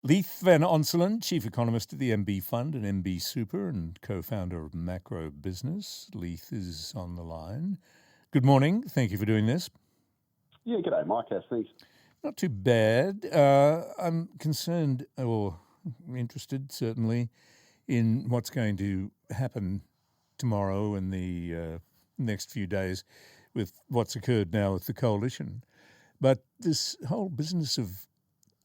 Leith Van Onselen, Chief Economist at the MB Fund and MB Super and co-founder of Macro Business. Leith is on the line. Good morning. Thank you for doing this. Yeah, g'day, Mike. How's things? Not too bad. I'm concerned or interested, certainly, in what's going to happen tomorrow and the next few days with what's occurred now with the coalition. But this whole business of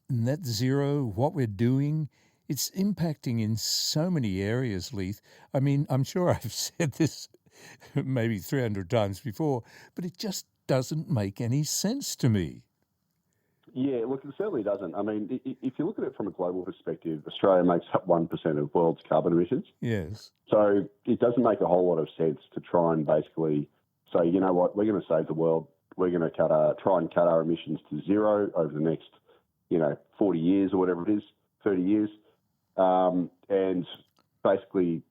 net zero, what we're doing, it's impacting in so many areas, Leith. I mean, I'm sure I've said this maybe 300 times before, but it just doesn't make any sense to me. Yeah, look, it certainly doesn't. I mean, if you look at it from a global perspective, Australia makes up 1% of world's carbon emissions. Yes. So it doesn't make a whole lot of sense to try and basically say, you know what, we're going to save the world. We're going to try and cut our emissions to zero over the next 40 years or whatever it is, 30 years, and basically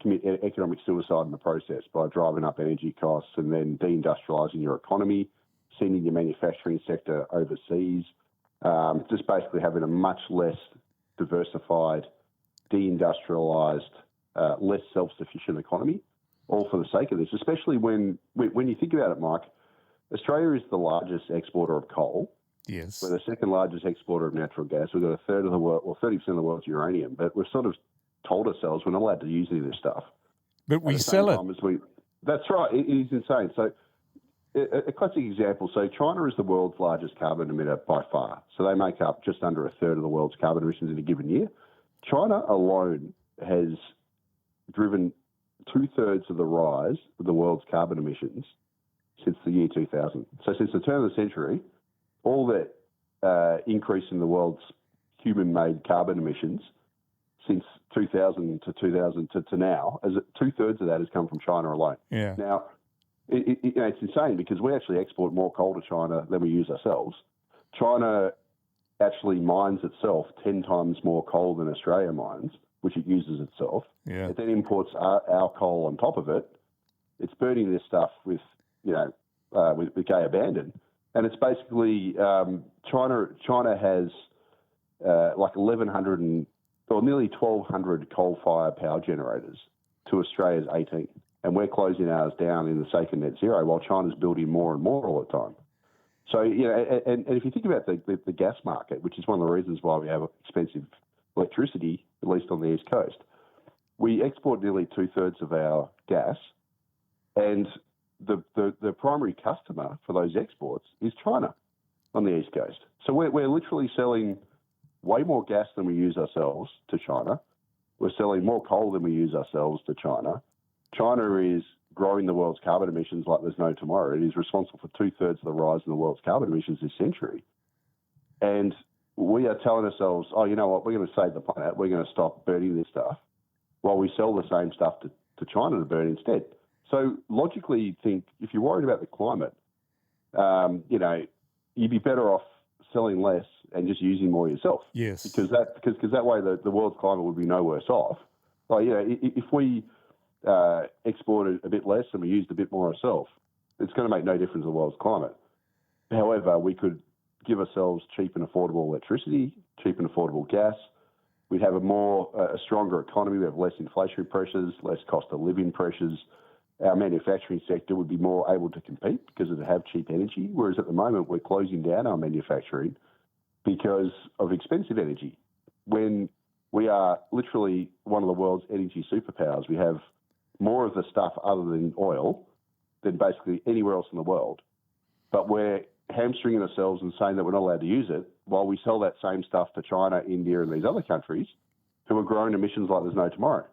commit economic suicide in the process by driving up energy costs and then deindustrialising your economy, sending your manufacturing sector overseas, just basically having a much less diversified, deindustrialised, less self-sufficient economy, all for the sake of this, especially when you think about it, Mike. Australia is the largest exporter of coal. Yes. We're the second largest exporter of natural gas. We've got a third of the world, well, 30% of the world's uranium, but we've sort of told ourselves we're not allowed to use any of this stuff. But we sell it. That's right. It is insane. So a classic example. So China is the world's largest carbon emitter by far. So they make up just under a third of the world's carbon emissions in a given year. China alone has driven 2/3 of the rise of the world's carbon emissions since the year 2000. So since the turn of the century, all that increase in the world's human-made carbon emissions since 2000 to now, as 2/3 of that has come from China alone. Yeah. Now, it's insane because we actually export more coal to China than we use ourselves. China actually mines itself 10 times more coal than Australia mines, which it uses itself. Yeah. It then imports our coal on top of it. It's burning this stuff with gay abandon. And it's basically China has like 1,100 or nearly 1,200 coal-fired power generators to Australia's 18. And we're closing ours down in the sake of net zero while China's building more and more all the time. So, and if you think about the gas market, which is one of the reasons why we have expensive electricity, at least on the East Coast, we export nearly 2/3 of our gas, and the primary customer for those exports is China on the East Coast. So we're literally selling way more gas than we use ourselves to China. We're selling more coal than we use ourselves to China. China is growing the world's carbon emissions like there's no tomorrow. It is responsible for 2/3 of the rise in the world's carbon emissions this century. And we are telling ourselves, oh, you know what, we're going to save the planet. We're going to stop burning this stuff while we sell the same stuff to China to burn instead. So logically, you'd think if you're worried about the climate, you'd be better off selling less and just using more yourself. Yes. Because that way the world's climate would be no worse off. Like, if we exported a bit less and we used a bit more ourselves, it's going to make no difference to the world's climate. However, we could give ourselves cheap and affordable electricity, cheap and affordable gas. We'd have a stronger economy. We have less inflationary pressures, less cost of living pressures. Our manufacturing sector would be more able to compete because it would have cheap energy, whereas at the moment we're closing down our manufacturing because of expensive energy. When we are literally one of the world's energy superpowers, we have more of the stuff other than oil than basically anywhere else in the world. But we're hamstringing ourselves and saying that we're not allowed to use it while we sell that same stuff to China, India, and these other countries who are growing emissions like there's no tomorrow.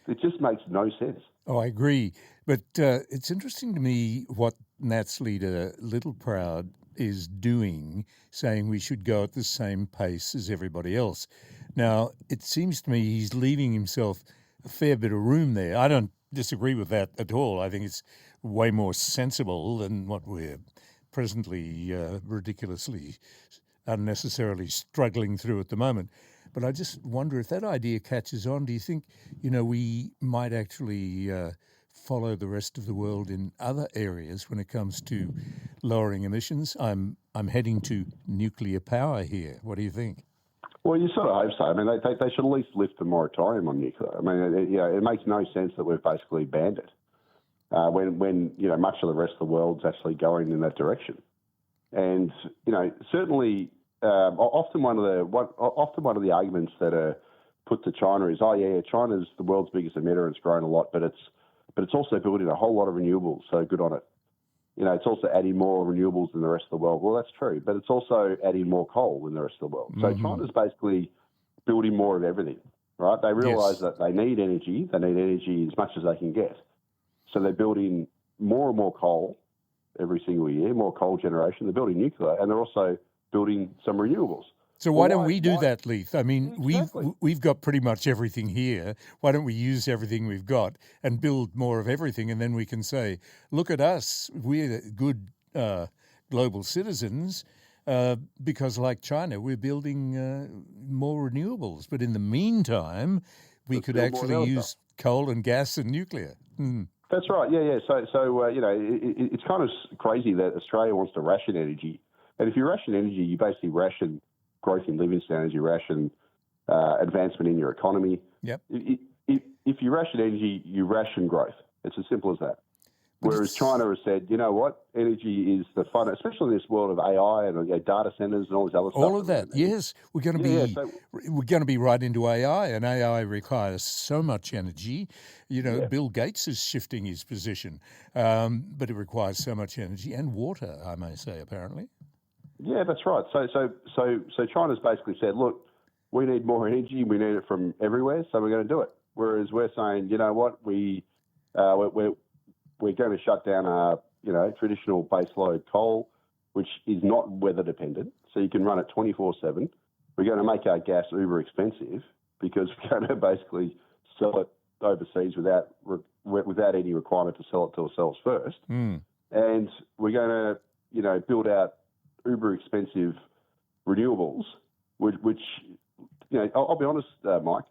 It just makes no sense. Oh, I agree. But it's interesting to me what Nats leader Littleproud is doing, saying we should go at the same pace as everybody else. Now, it seems to me he's leaving himself a fair bit of room there. I don't disagree with that at all. I think it's way more sensible than what we're presently ridiculously, unnecessarily struggling through at the moment. But I just wonder if that idea catches on. Do you think, we might actually follow the rest of the world in other areas when it comes to lowering emissions? I'm heading to nuclear power here. What do you think? Well, you sort of hope so. I mean, they should at least lift the moratorium on nuclear. I mean, it makes no sense that we've basically banned it when much of the rest of the world's actually going in that direction. And certainly, often one of the arguments that are put to China is, China's the world's biggest emitter and it's grown a lot, but it's also building a whole lot of renewables, so good on it. It's also adding more renewables than the rest of the world. Well, that's true, but it's also adding more coal than the rest of the world. So China's basically building more of everything, right? They realise that they need energy. They need energy as much as they can get. So they're building more and more coal every single year, more coal generation. They're building nuclear, and they're also building some renewables. So why don't we do that, Leith? I mean, Exactly. we've got pretty much everything here. Why don't we use everything we've got and build more of everything? And then we can say, look at us, we're good global citizens because like China, we're building more renewables. But in the meantime, we could actually use coal and gas and nuclear. That's right. Yeah. So it's kind of crazy that Australia wants to ration energy. And if you ration energy, you basically ration growth in living standards, you ration advancement in your economy. Yep. If you ration energy, you ration growth. It's as simple as that. Whereas China has said, you know what, energy is the fun, especially in this world of AI and data centers and all this other stuff. All of that, yes. We're going to be right into AI, and AI requires so much energy. Bill Gates is shifting his position, but it requires so much energy and water, I may say, apparently. Yeah, that's right. So China's basically said, look, we need more energy. We need it from everywhere, so we're going to do it. Whereas we're saying, you know what, we're going to shut down our traditional baseload coal, which is not weather dependent, so you can run it 24/7. We're going to make our gas uber expensive because we're going to basically sell it overseas without any requirement to sell it to ourselves first. And we're going to build out uber expensive renewables, which I'll be honest, Mike,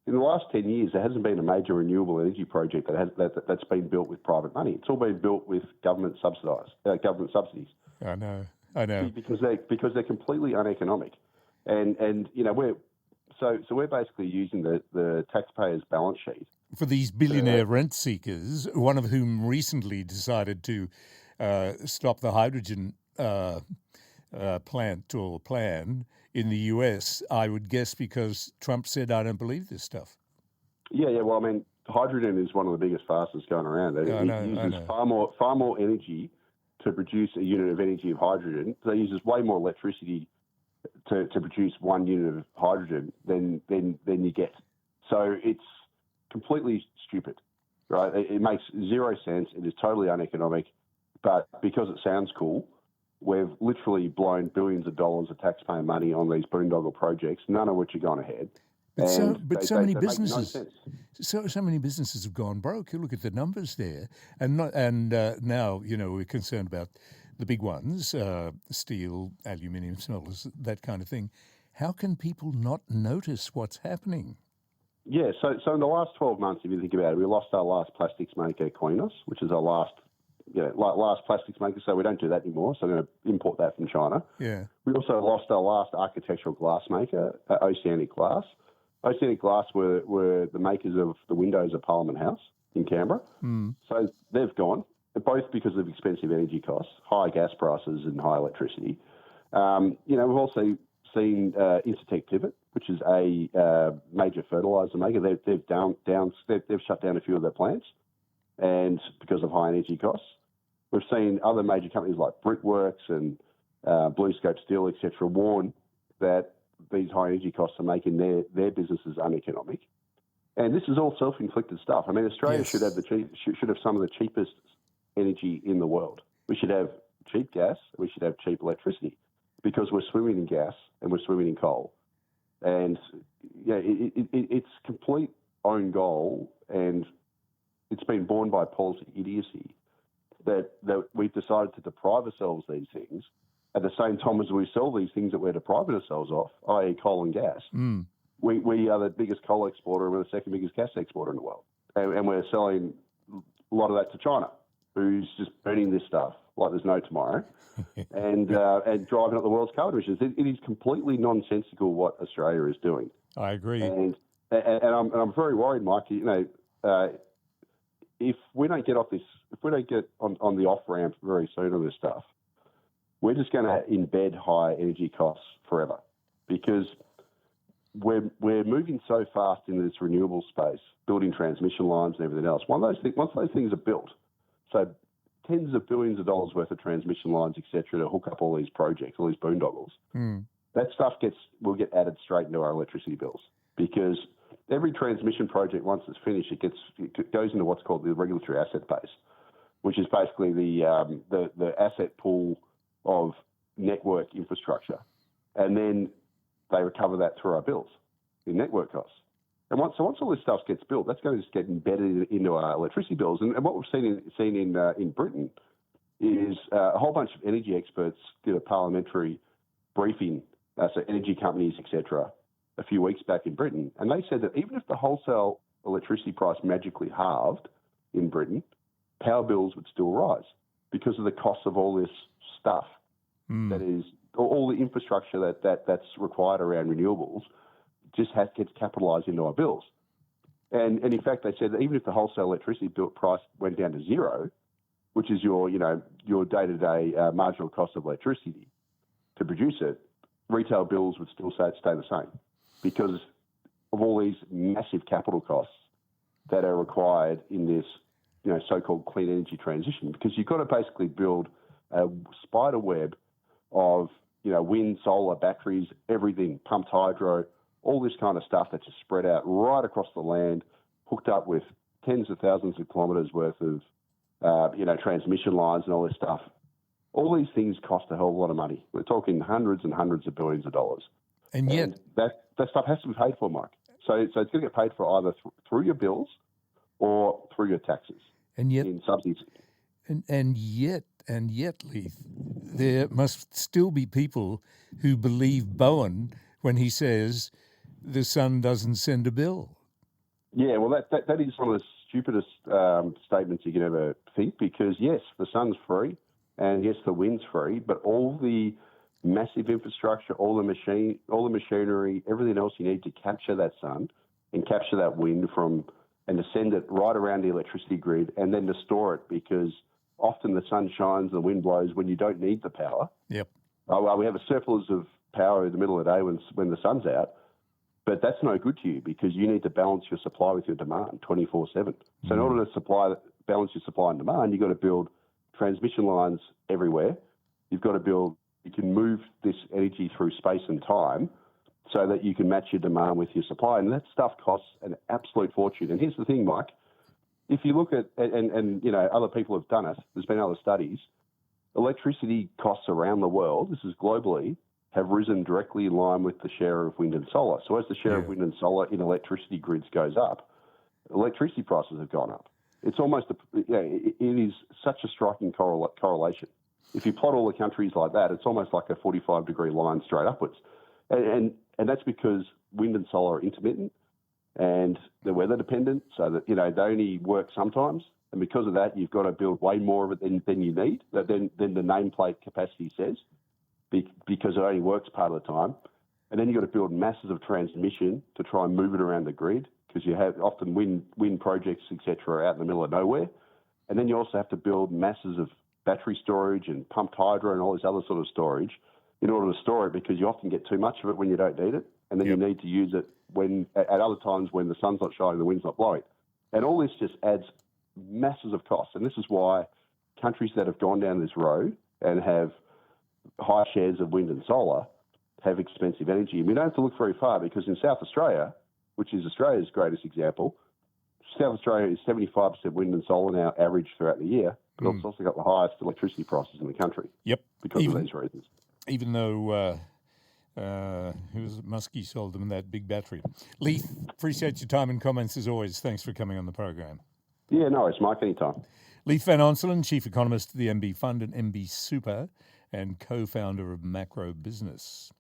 in the last 10 years, there hasn't been a major renewable energy project that's been built with private money. It's all been built with government subsidies. I know. Because they're completely uneconomic, and we're basically using the taxpayers' balance sheet for these billionaire rent seekers. One of whom recently decided to stop the hydrogen plant or plan in the US, I would guess because Trump said, I don't believe this stuff. Yeah. Well, I mean, hydrogen is one of the biggest, fastest going around. It uses far more energy to produce a unit of energy of hydrogen. So it uses way more electricity to produce 1 unit of hydrogen than you get. So it's completely stupid, right? It makes zero sense. It is totally uneconomic. But because it sounds cool, we've literally blown billions of dollars of taxpayer money on these boondoggle projects, none of which are gone ahead. So many businesses have gone broke. You look at the numbers there, and now we're concerned about the big ones, steel, aluminium smelters, that kind of thing. How can people not notice what's happening? Yeah, so in the last 12 months, if you think about it, we lost our last plastics maker, Koinos, which is our last plastics maker, so we don't do that anymore. So we're going to import that from China. Yeah. We also lost our last architectural glass maker, Oceanic Glass. Oceanic Glass were the makers of the windows of Parliament House in Canberra. So they've gone, both because of expensive energy costs, high gas prices and high electricity. We've also seen Incitec Pivot, which is a major fertiliser maker. They've shut down a few of their plants, and because of high energy costs. We've seen other major companies like Brickworks and BlueScope Steel, etc., warn that these high energy costs are making their businesses uneconomic. And this is all self-inflicted stuff. I mean, Australia should have some of the cheapest energy in the world. We should have cheap gas. We should have cheap electricity because we're swimming in gas and we're swimming in coal. And it's complete own goal, and it's been borne by policy idiocy that we've decided to deprive ourselves of these things at the same time as we sell these things that we're depriving ourselves of, i.e. coal and gas. We are the biggest coal exporter and we're the second biggest gas exporter in the world. And we're selling a lot of that to China, who's just burning this stuff like there's no tomorrow, and driving up the world's carbon emissions. It is completely nonsensical what Australia is doing. I agree. And I'm very worried, Mike. If we don't get on the off ramp very soon on this stuff, we're just going to embed high energy costs forever, because we're moving so fast into this renewable space, building transmission lines and everything else. Once those things are built, so tens of billions of dollars worth of transmission lines, etc., to hook up all these projects, all these boondoggles, that stuff will get added straight into our electricity bills, because every transmission project, once it's finished, it goes into what's called the regulatory asset base, which is basically the asset pool of network infrastructure, and then they recover that through our bills in network costs. And once all this stuff gets built, that's going to just get embedded into our electricity bills. And what we've seen in Britain is a whole bunch of energy experts did a parliamentary briefing, so energy companies, etc., a few weeks back in Britain, and they said that even if the wholesale electricity price magically halved in Britain, power bills would still rise because of the cost of all this stuff that is all the infrastructure that's required around renewables just gets capitalised into our bills. And in fact, they said that even if the wholesale electricity price went down to zero, which is your day-to-day marginal cost of electricity to produce it, retail bills would still stay the same, because of all these massive capital costs that are required in this, so-called clean energy transition. Because you've got to basically build a spider web of, wind, solar, batteries, everything, pumped hydro, all this kind of stuff that's just spread out right across the land, hooked up with tens of thousands of kilometres worth of, transmission lines and all this stuff. All these things cost a hell of a lot of money. We're talking hundreds and hundreds of billions of dollars. And yet that stuff has to be paid for, Mike. So it's going to get paid for either through your bills or through your taxes in subsidies. And yet, Leith, there must still be people who believe Bowen when he says the sun doesn't send a bill. Yeah, well, that is one of the stupidest statements you can ever think, because, yes, the sun's free and, yes, the wind's free, but all the massive infrastructure, all the machinery, everything else you need to capture that sun and capture that wind and to send it right around the electricity grid and then to store it, because often the sun shines and the wind blows when you don't need the power. Yep. We have a surplus of power in the middle of the day when the sun's out, but that's no good to you, because you need to balance your supply with your demand 24/7. So in order to balance your supply and demand, you've got to build transmission lines everywhere. You can move this energy through space and time so that you can match your demand with your supply. And that stuff costs an absolute fortune. And here's the thing, Mike. If you look at, and other people have done it, there's been other studies, electricity costs around the world, this is globally, have risen directly in line with the share of wind and solar. So as the share of wind and solar in electricity grids goes up, electricity prices have gone up. It's almost, it is such a striking correlation. If you plot all the countries like that, it's almost like a 45-degree line straight upwards. And that's because wind and solar are intermittent and they're weather dependent, so that, they only work sometimes. And because of that, you've got to build way more of it than you need, than the nameplate capacity says, because it only works part of the time. And then you've got to build masses of transmission to try and move it around the grid, because you have often wind projects, etc., out in the middle of nowhere. And then you also have to build masses of battery storage and pumped hydro and all this other sort of storage in order to store it, because you often get too much of it when you don't need it, and then you need to use it at other times when the sun's not shining, the wind's not blowing. And all this just adds masses of costs. And this is why countries that have gone down this road and have high shares of wind and solar have expensive energy. And we don't have to look very far, because in South Australia, which is Australia's greatest example, South Australia is 75% wind and solar now average throughout the year, but it's also got the highest electricity prices in the country. Yep. Because of these reasons. Even though, who was it, Muskie sold them that big battery. Leith, appreciate your time and comments as always. Thanks for coming on the program. Yeah, no worries, Mike, anytime. Leith Van Onselen, Chief Economist of the MB Fund and MB Super, and co-founder of Macro Business.